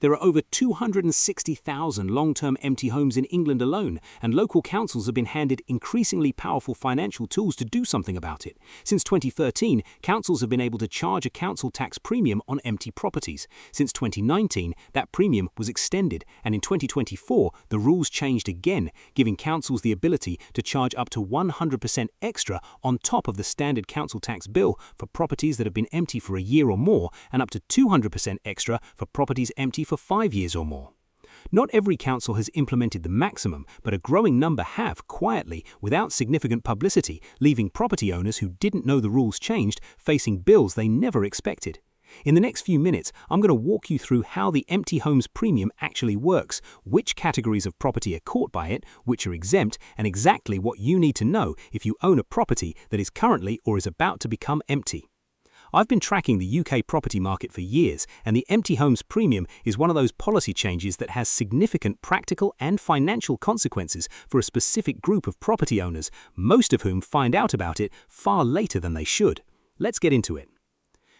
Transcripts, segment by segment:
There are over 260,000 long-term empty homes in England alone, and local councils have been handed increasingly powerful financial tools to do something about it. Since 2013, councils have been able to charge a council tax premium on empty properties. Since 2019, that premium was extended, and in 2024, the rules changed again, giving councils the ability to charge up to 100% extra on top of the standard council tax bill for properties that have been empty for a year or more, and up to 200% extra for properties empty for 5 years or more. Not every council has implemented the maximum, but a growing number have, quietly, without significant publicity, leaving property owners who didn't know the rules changed facing bills they never expected. In the next few minutes, I'm going to walk you through how the empty homes premium actually works, which categories of property are caught by it, which are exempt, and exactly what you need to know if you own a property that is currently or is about to become empty. I've been tracking the UK property market for years, and the empty homes premium is one of those policy changes that has significant practical and financial consequences for a specific group of property owners, most of whom find out about it far later than they should. Let's get into it.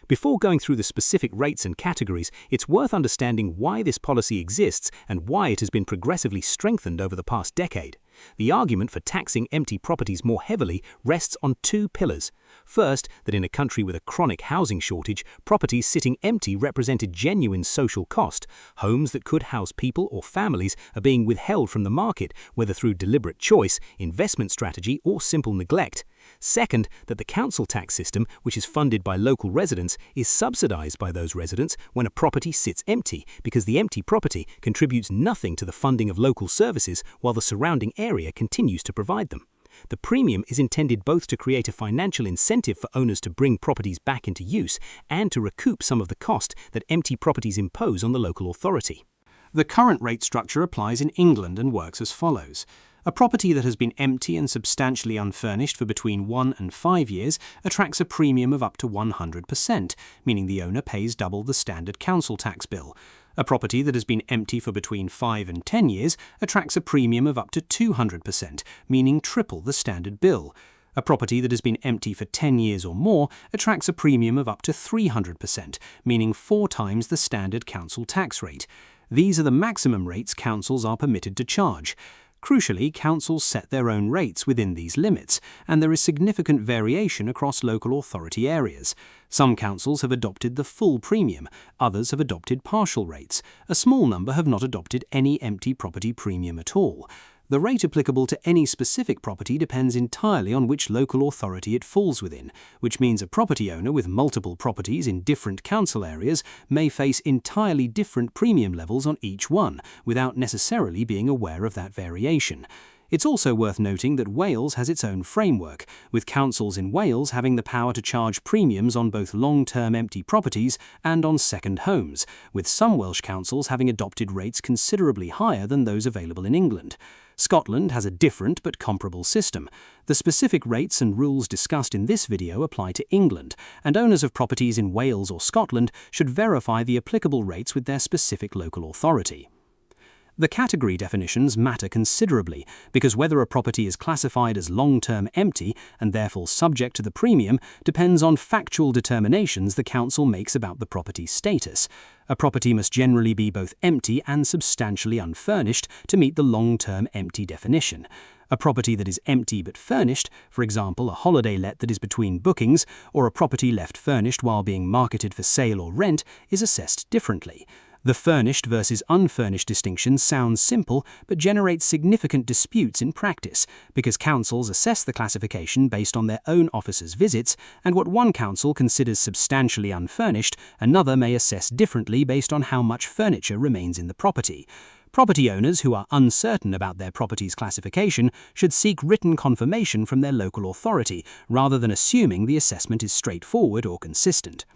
Before going through the specific rates and categories, it's worth understanding why this policy exists and why it has been progressively strengthened over the past decade. The argument for taxing empty properties more heavily rests on two pillars. First, that in a country with a chronic housing shortage, properties sitting empty represent a genuine social cost. Homes that could house people or families are being withheld from the market, whether through deliberate choice, investment strategy, or simple neglect. Second, that the council tax system, which is funded by local residents, is subsidized by those residents when a property sits empty, because the empty property contributes nothing to the funding of local services while the surrounding area continues to provide them. The premium is intended both to create a financial incentive for owners to bring properties back into use and to recoup some of the cost that empty properties impose on the local authority. The current rate structure applies in England and works as follows. A property that has been empty and substantially unfurnished for between 1 and 5 years attracts a premium of up to 100%, meaning the owner pays double the standard council tax bill. A property that has been empty for between 5 and 10 years attracts a premium of up to 200%, meaning triple the standard bill. A property that has been empty for 10 years or more attracts a premium of up to 300%, meaning 4 times the standard council tax rate. These are the maximum rates councils are permitted to charge. Crucially, councils set their own rates within these limits, and there is significant variation across local authority areas. Some councils have adopted the full premium, others have adopted partial rates. A small number have not adopted any empty property premium at all. The rate applicable to any specific property depends entirely on which local authority it falls within, which means a property owner with multiple properties in different council areas may face entirely different premium levels on each one, without necessarily being aware of that variation. It's also worth noting that Wales has its own framework, with councils in Wales having the power to charge premiums on both long-term empty properties and on second homes, with some Welsh councils having adopted rates considerably higher than those available in England. Scotland has a different but comparable system. The specific rates and rules discussed in this video apply to England, and owners of properties in Wales or Scotland should verify the applicable rates with their specific local authority. The category definitions matter considerably, because whether a property is classified as long-term empty and therefore subject to the premium depends on factual determinations the council makes about the property's status. A property must generally be both empty and substantially unfurnished to meet the long-term empty definition. A property that is empty but furnished, for example a holiday let that is between bookings, or a property left furnished while being marketed for sale or rent, is assessed differently. The furnished versus unfurnished distinction sounds simple, but generates significant disputes in practice, because councils assess the classification based on their own officers' visits, and what one council considers substantially unfurnished, another may assess differently based on how much furniture remains in the property. Property owners who are uncertain about their property's classification should seek written confirmation from their local authority, rather than assuming the assessment is straightforward or consistent.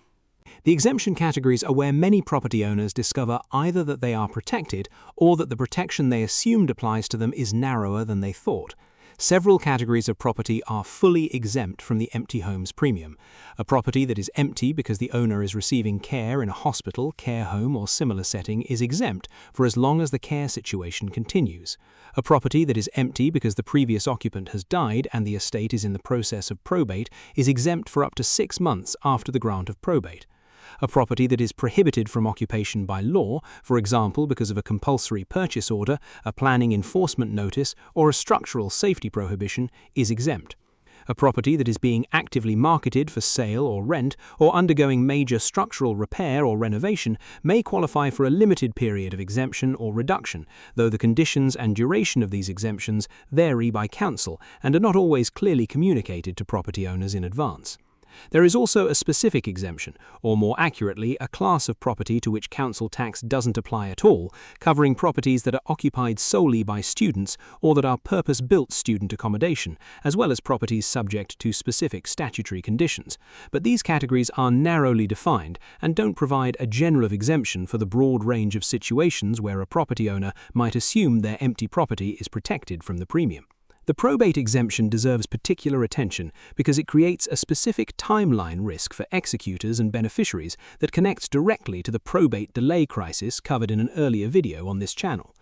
The exemption categories are where many property owners discover either that they are protected or that the protection they assumed applies to them is narrower than they thought. Several categories of property are fully exempt from the empty homes premium. A property that is empty because the owner is receiving care in a hospital, care home or similar setting is exempt for as long as the care situation continues. A property that is empty because the previous occupant has died and the estate is in the process of probate is exempt for up to 6 months after the grant of probate. A property that is prohibited from occupation by law, for example because of a compulsory purchase order, a planning enforcement notice, or a structural safety prohibition, is exempt. A property that is being actively marketed for sale or rent or undergoing major structural repair or renovation may qualify for a limited period of exemption or reduction, though the conditions and duration of these exemptions vary by council and are not always clearly communicated to property owners in advance. There is also a specific exemption, or more accurately, a class of property to which council tax doesn't apply at all, covering properties that are occupied solely by students or that are purpose-built student accommodation, as well as properties subject to specific statutory conditions. But these categories are narrowly defined and don't provide a general exemption for the broad range of situations where a property owner might assume their empty property is protected from the premium. The probate exemption deserves particular attention because it creates a specific timeline risk for executors and beneficiaries that connects directly to the probate delay crisis covered in an earlier video on this channel.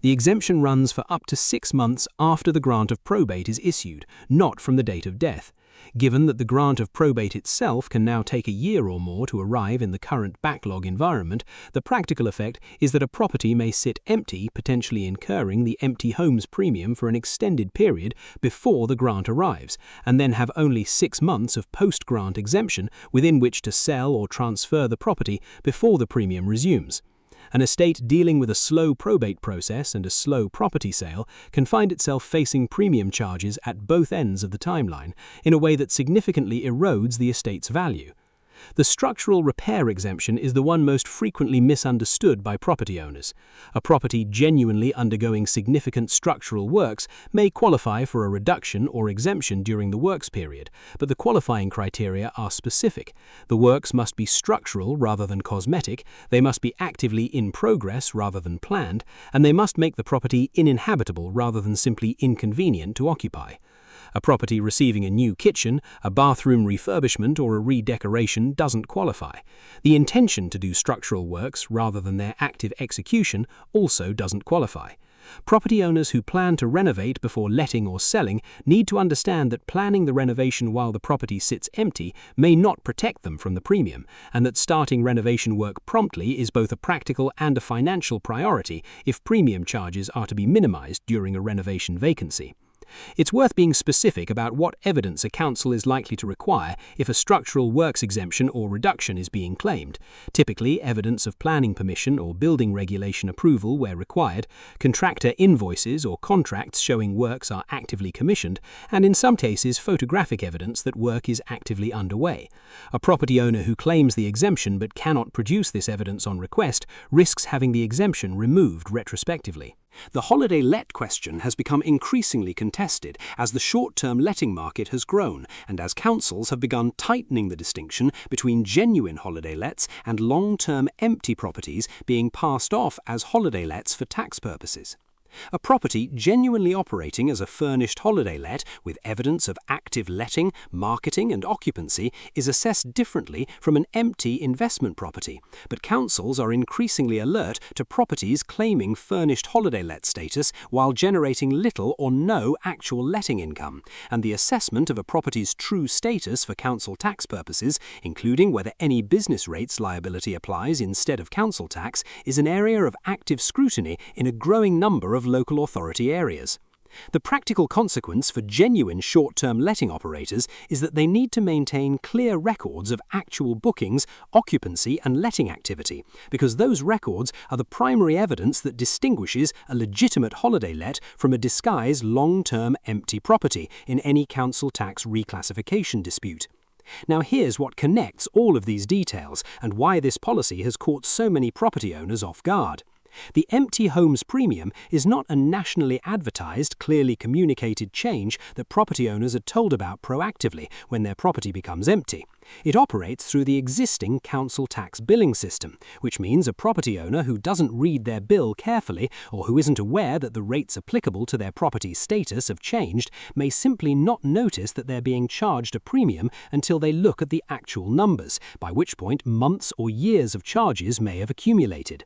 The exemption runs for up to 6 months after the grant of probate is issued, not from the date of death. Given that the grant of probate itself can now take a year or more to arrive in the current backlog environment, the practical effect is that a property may sit empty, potentially incurring the empty homes premium for an extended period before the grant arrives, and then have only 6 months of post-grant exemption within which to sell or transfer the property before the premium resumes. An estate dealing with a slow probate process and a slow property sale can find itself facing premium charges at both ends of the timeline in a way that significantly erodes the estate's value. The structural repair exemption is the one most frequently misunderstood by property owners. A property genuinely undergoing significant structural works may qualify for a reduction or exemption during the works period, but the qualifying criteria are specific. The works must be structural rather than cosmetic, they must be actively in progress rather than planned, and they must make the property uninhabitable rather than simply inconvenient to occupy. A property receiving a new kitchen, a bathroom refurbishment, or a redecoration doesn't qualify. The intention to do structural works rather than their active execution also doesn't qualify. Property owners who plan to renovate before letting or selling need to understand that planning the renovation while the property sits empty may not protect them from the premium, and that starting renovation work promptly is both a practical and a financial priority if premium charges are to be minimized during a renovation vacancy. It's worth being specific about what evidence a council is likely to require if a structural works exemption or reduction is being claimed. Typically, evidence of planning permission or building regulation approval where required, contractor invoices or contracts showing works are actively commissioned, and in some cases photographic evidence that work is actively underway. A property owner who claims the exemption but cannot produce this evidence on request risks having the exemption removed retrospectively. The holiday let question has become increasingly contested as the short-term letting market has grown and as councils have begun tightening the distinction between genuine holiday lets and long-term empty properties being passed off as holiday lets for tax purposes. A property genuinely operating as a furnished holiday let with evidence of active letting, marketing and occupancy is assessed differently from an empty investment property, but councils are increasingly alert to properties claiming furnished holiday let status while generating little or no actual letting income, and the assessment of a property's true status for council tax purposes, including whether any business rates liability applies instead of council tax, is an area of active scrutiny in a growing number of local authority areas. The practical consequence for genuine short-term letting operators is that they need to maintain clear records of actual bookings, occupancy and letting activity, because those records are the primary evidence that distinguishes a legitimate holiday let from a disguised long-term empty property in any council tax reclassification dispute. Now here's what connects all of these details and why this policy has caught so many property owners off guard. The empty homes premium is not a nationally advertised, clearly communicated change that property owners are told about proactively when their property becomes empty. It operates through the existing council tax billing system, which means a property owner who doesn't read their bill carefully or who isn't aware that the rates applicable to their property's status have changed may simply not notice that they're being charged a premium until they look at the actual numbers, by which point months or years of charges may have accumulated.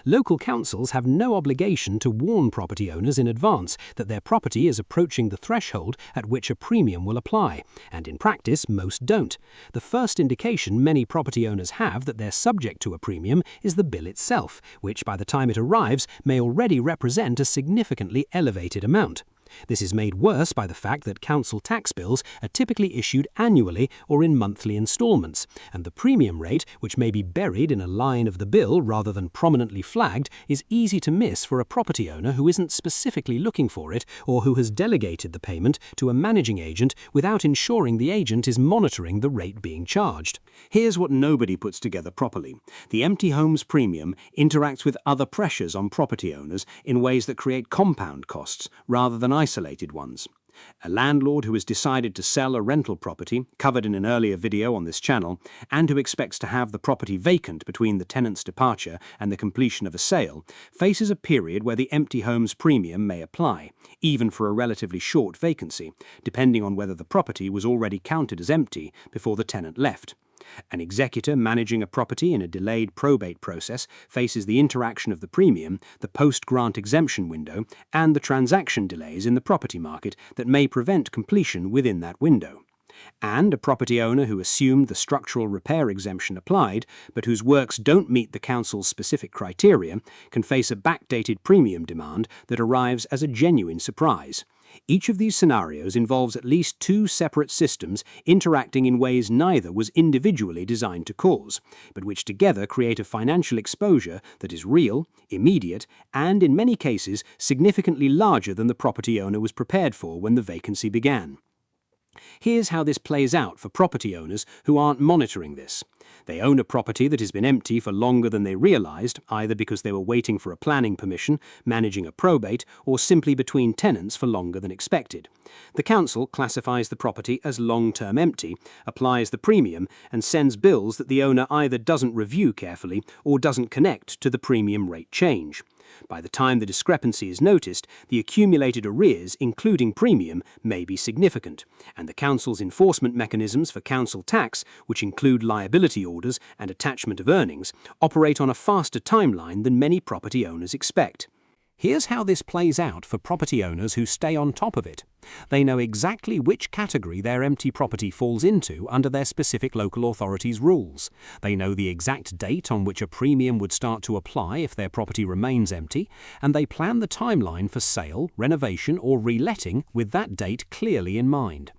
Local councils have no obligation to warn property owners in advance that their property is approaching the threshold at which a premium will apply, and in practice most don't. The first indication many property owners have that they're subject to a premium is the bill itself, which by the time it arrives may already represent a significantly elevated amount. This is made worse by the fact that council tax bills are typically issued annually or in monthly installments, and the premium rate, which may be buried in a line of the bill rather than prominently flagged, is easy to miss for a property owner who isn't specifically looking for it or who has delegated the payment to a managing agent without ensuring the agent is monitoring the rate being charged. Here's what nobody puts together properly. The empty homes premium interacts with other pressures on property owners in ways that create compound costs rather than isolated ones. A landlord who has decided to sell a rental property, covered in an earlier video on this channel, and who expects to have the property vacant between the tenant's departure and the completion of a sale, faces a period where the empty homes premium may apply, even for a relatively short vacancy, depending on whether the property was already counted as empty before the tenant left. An executor managing a property in a delayed probate process faces the interaction of the premium, the post-grant exemption window, and the transaction delays in the property market that may prevent completion within that window. And a property owner who assumed the structural repair exemption applied, but whose works don't meet the council's specific criteria, can face a backdated premium demand that arrives as a genuine surprise. Each of these scenarios involves at least two separate systems interacting in ways neither was individually designed to cause, but which together create a financial exposure that is real, immediate, and in many cases significantly larger than the property owner was prepared for when the vacancy began. Here's how this plays out for property owners who aren't monitoring this. They own a property that has been empty for longer than they realized, either because they were waiting for a planning permission, managing a probate, or simply between tenants for longer than expected. The council classifies the property as long-term empty, applies the premium, and sends bills that the owner either doesn't review carefully or doesn't connect to the premium rate change. By the time the discrepancy is noticed, the accumulated arrears, including premium, may be significant, and the council's enforcement mechanisms for council tax, which include liability orders and attachment of earnings, operate on a faster timeline than many property owners expect. Here's how this plays out for property owners who stay on top of it. They know exactly which category their empty property falls into under their specific local authority's rules. They know the exact date on which a premium would start to apply if their property remains empty, and they plan the timeline for sale, renovation, or reletting with that date clearly in mind.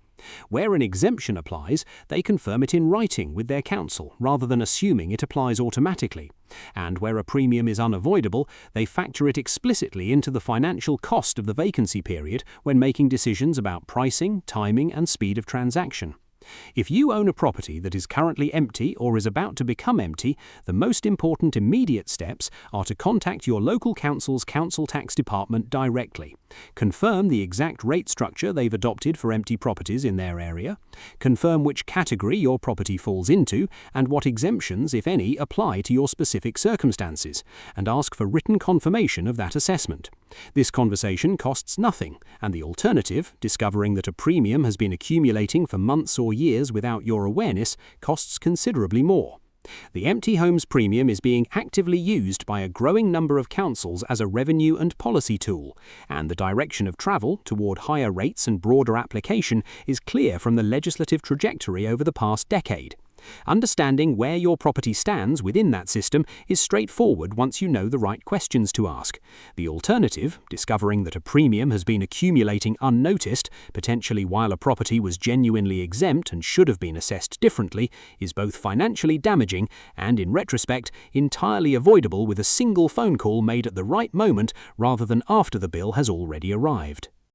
Where an exemption applies, they confirm it in writing with their council rather than assuming it applies automatically. And where a premium is unavoidable, they factor it explicitly into the financial cost of the vacancy period when making decisions about pricing, timing, and speed of transaction. If you own a property that is currently empty or is about to become empty, the most important immediate steps are to contact your local council's council tax department directly. Confirm the exact rate structure they've adopted for empty properties in their area. Confirm which category your property falls into and what exemptions, if any, apply to your specific circumstances, and ask for written confirmation of that assessment. This conversation costs nothing, and the alternative, discovering that a premium has been accumulating for months or years without your awareness, costs considerably more. The empty homes premium is being actively used by a growing number of councils as a revenue and policy tool, and the direction of travel toward higher rates and broader application is clear from the legislative trajectory over the past decade. Understanding where your property stands within that system is straightforward once you know the right questions to ask. The alternative, discovering that a premium has been accumulating unnoticed, potentially while a property was genuinely exempt and should have been assessed differently, is both financially damaging and, in retrospect, entirely avoidable with a single phone call made at the right moment rather than after the bill has already arrived.